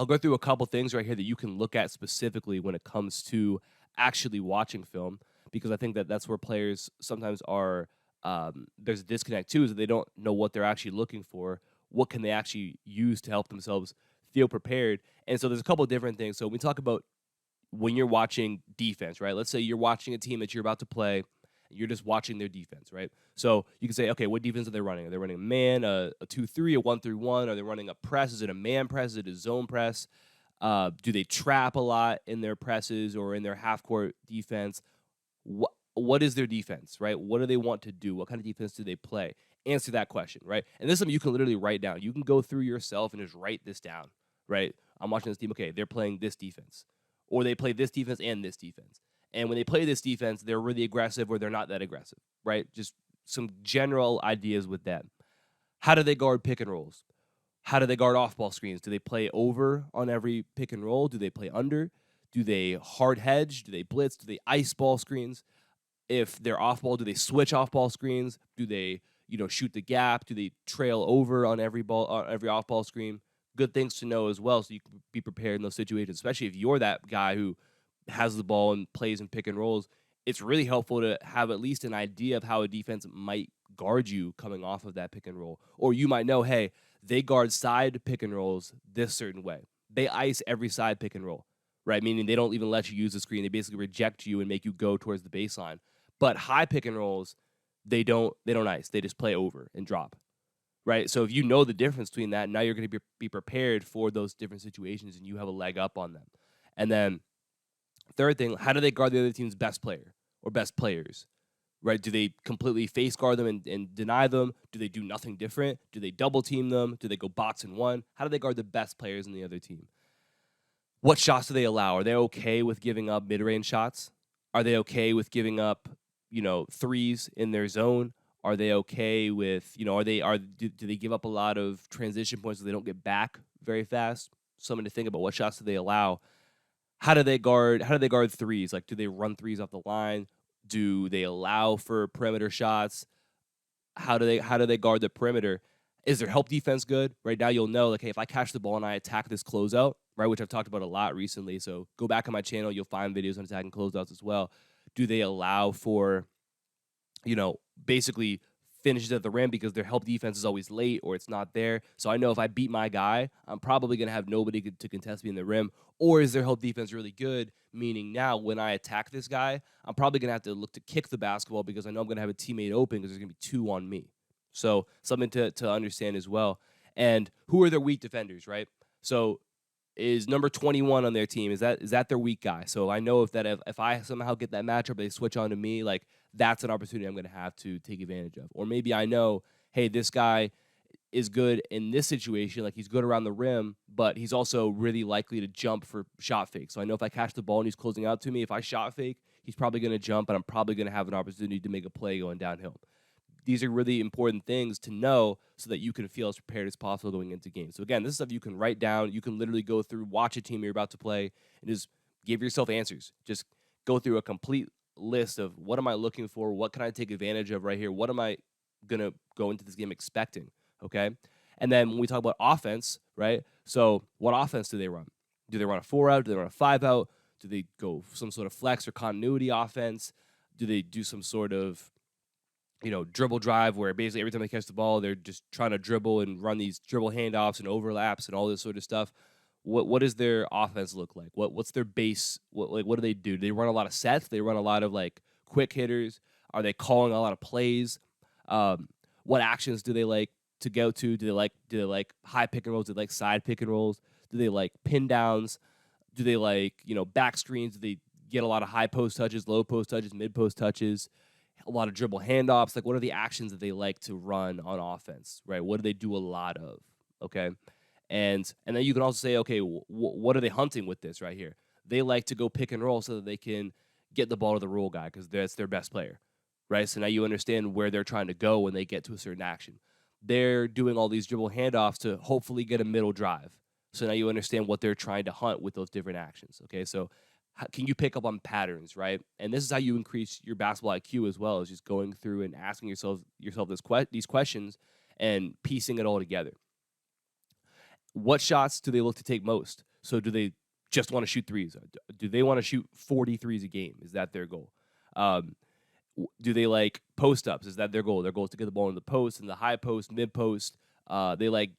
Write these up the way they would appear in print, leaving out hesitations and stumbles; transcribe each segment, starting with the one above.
I'll go through a couple things right here that you can look at specifically when it comes to actually watching film, because I think that that's where players sometimes are. There's a disconnect too, is that they don't know what they're actually looking for. What can they actually use to help themselves feel prepared? And so there's a couple different things. So when we talk about when you're watching defense, right? Let's say you're watching a team that you're about to play. You're just watching their defense, right? So you can say, okay, what defense are they running? Are they running a man, a 2-3, a 1-3-1? Are they running a press? Is it a man press? Is it a zone press? Do they trap a lot in their presses or in their half court defense? What is their defense, right? What do they want to do? What kind of defense do they play? Answer that question, right? And this is something you can literally write down. You can go through yourself and just write this down, right? I'm watching this team. Okay, they're playing this defense, or they play this defense and this defense. And when they play this defense, they're really aggressive or they're not that aggressive, right? Just some general ideas with that. How do they guard pick and rolls? How do they guard off ball screens? Do they play over on every pick and roll? Do they play under? Do they hard hedge? Do they blitz? Do they ice ball screens? If they're off ball, do they switch off ball screens? Do they, shoot the gap? Do they trail over on every off ball screen? Good things to know as well, so you can be prepared in those situations, especially if you're that guy who has the ball and plays in pick and rolls. It's really helpful to have at least an idea of how a defense might guard you coming off of that pick and roll. Or you might know, hey, they guard side pick and rolls this certain way. They ice every side pick and roll, right? Meaning they don't even let you use the screen. They basically reject you and make you go towards the baseline. But high pick and rolls, they don't ice. They just play over and drop, right? So if you know the difference between that, now you're going to be prepared for those different situations, and you have a leg up on them. And then third thing, how do they guard the other team's best player or best players? Right? Do they completely face guard them and deny them? Do they do nothing different? Do they double team them? Do they go box and one? How do they guard the best players in the other team? What shots do they allow? Are they okay with giving up mid-range shots? Are they okay with giving up, threes in their zone? Are they okay with, do they give up a lot of transition points so they don't get back very fast? Something to think about. What shots do they allow? How do they guard threes? Like, do they run threes off the line? Do they allow for perimeter shots? How do they guard the perimeter? Is their help defense good? Right now, you'll know, like, hey, if I catch the ball and I attack this closeout, right, which I've talked about a lot recently. So go back on my channel, you'll find videos on attacking closeouts as well. Do they allow for, basically finishes at the rim because their help defense is always late or it's not there? So I know if I beat my guy, I'm probably going to have nobody to contest me in the rim. Or is their help defense really good? Meaning now when I attack this guy, I'm probably going to have to look to kick the basketball because I know I'm going to have a teammate open because there's going to be two on me. So something to understand as well. And who are their weak defenders, right? So is number 21 on their team, is that their weak guy? So I know if I somehow get that matchup, they switch on to me, like, that's an opportunity I'm going to have to take advantage of. Or maybe I know, hey, this guy is good in this situation, like he's good around the rim, but he's also really likely to jump for shot fake. So I know if I catch the ball and he's closing out to me, if I shot fake, he's probably going to jump, and I'm probably going to have an opportunity to make a play going downhill. These are really important things to know so that you can feel as prepared as possible going into games. So again, this is stuff you can write down. You can literally go through, watch a team you're about to play, and just give yourself answers. Just go through a complete list of what am I looking for? What can I take advantage of right here? What am I going to go into this game expecting? Okay. And then when we talk about offense, right? So what offense do they run? Do they run a 4-out? Do they run a 5-out? Do they go some sort of flex or continuity offense? Do they do some sort of dribble drive where basically every time they catch the ball, they're just trying to dribble and run these dribble handoffs and overlaps and all this sort of stuff? What does their offense look like? What's their base? What do they do? Do they run a lot of sets? They run a lot of like quick hitters? Are they calling a lot of plays? What actions do they like to go to? Do they like high pick and rolls? Do they like side pick and rolls? Do they like pin downs? Do they like back screens? Do they get a lot of high post touches, low post touches, mid post touches? A lot of dribble handoffs? Like, what are the actions that they like to run on offense, right? What do they do a lot of? Okay. And then you can also say, okay, what are they hunting with this right here? They like to go pick and roll so that they can get the ball to the roll guy because that's their best player, right? So now you understand where they're trying to go when they get to a certain action. They're doing all these dribble handoffs to hopefully get a middle drive. So now you understand what they're trying to hunt with those different actions, okay? So can you pick up on patterns, right? And this is how you increase your basketball IQ as well, is just going through and asking yourself these questions and piecing it all together. What shots do they look to take most? So do they just want to shoot threes? Do they want to shoot 40 threes a game? Is that their goal? Um, do they like post ups? Is that their goal? Their goal is to get the ball in the post, in the high post, mid post. They like,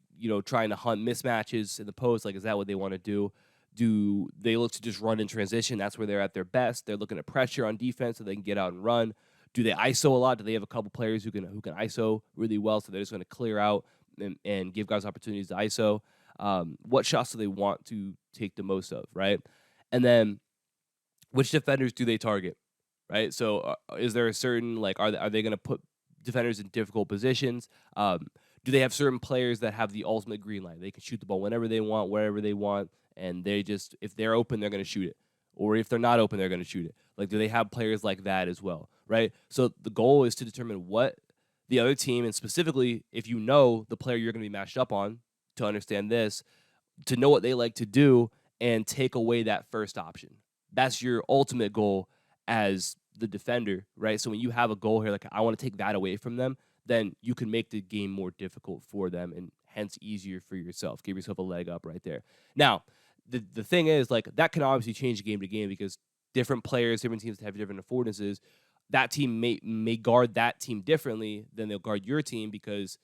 trying to hunt mismatches in the post. Like, is that what they want to do? Do they look to just run in transition? That's where they're at their best. They're looking at pressure on defense so they can get out and run. Do they ISO a lot? Do they have a couple players who can ISO really well? So they're just going to clear out and give guys opportunities to ISO. What shots do they want to take the most of, right? And then which defenders do they target, right? So is there a certain, like, are they going to put defenders in difficult positions? Do they have certain players that have the ultimate green light? They can shoot the ball whenever they want, wherever they want, and they just, if they're open, they're going to shoot it. Or if they're not open, they're going to shoot it. Like, do they have players like that as well, right? So the goal is to determine what the other team, and specifically if you know the player you're going to be matched up on, to understand this, to know what they like to do and take away that first option. That's your ultimate goal as the defender, right? So when you have a goal here, like, I want to take that away from them, then you can make the game more difficult for them and hence easier for yourself. Give yourself a leg up right there. Now, the thing is, like, that can obviously change game to game because different players, different teams have different affordances. That team may guard that team differently than they'll guard your team because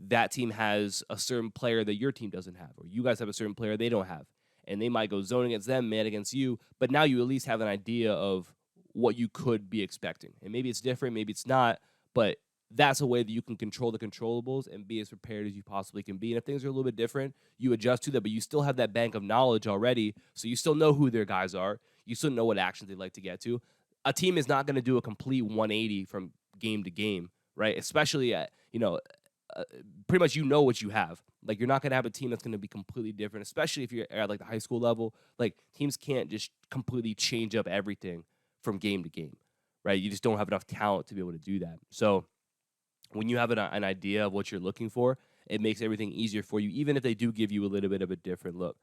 that team has a certain player that your team doesn't have, or you guys have a certain player they don't have. And they might go zone against them, man against you, but now you at least have an idea of what you could be expecting. And maybe it's different, maybe it's not, but that's a way that you can control the controllables and be as prepared as you possibly can be. And if things are a little bit different, you adjust to that, but you still have that bank of knowledge already, so you still know who their guys are. You still know what actions they like to get to. A team is not going to do a complete 180 from game to game, right? Especially at, pretty much what you have. Like, you're not going to have a team that's going to be completely different, especially if you're at, like, the high school level. Like, teams can't just completely change up everything from game to game, right? You just don't have enough talent to be able to do that. So when you have an idea of what you're looking for, it makes everything easier for you, even if they do give you a little bit of a different look.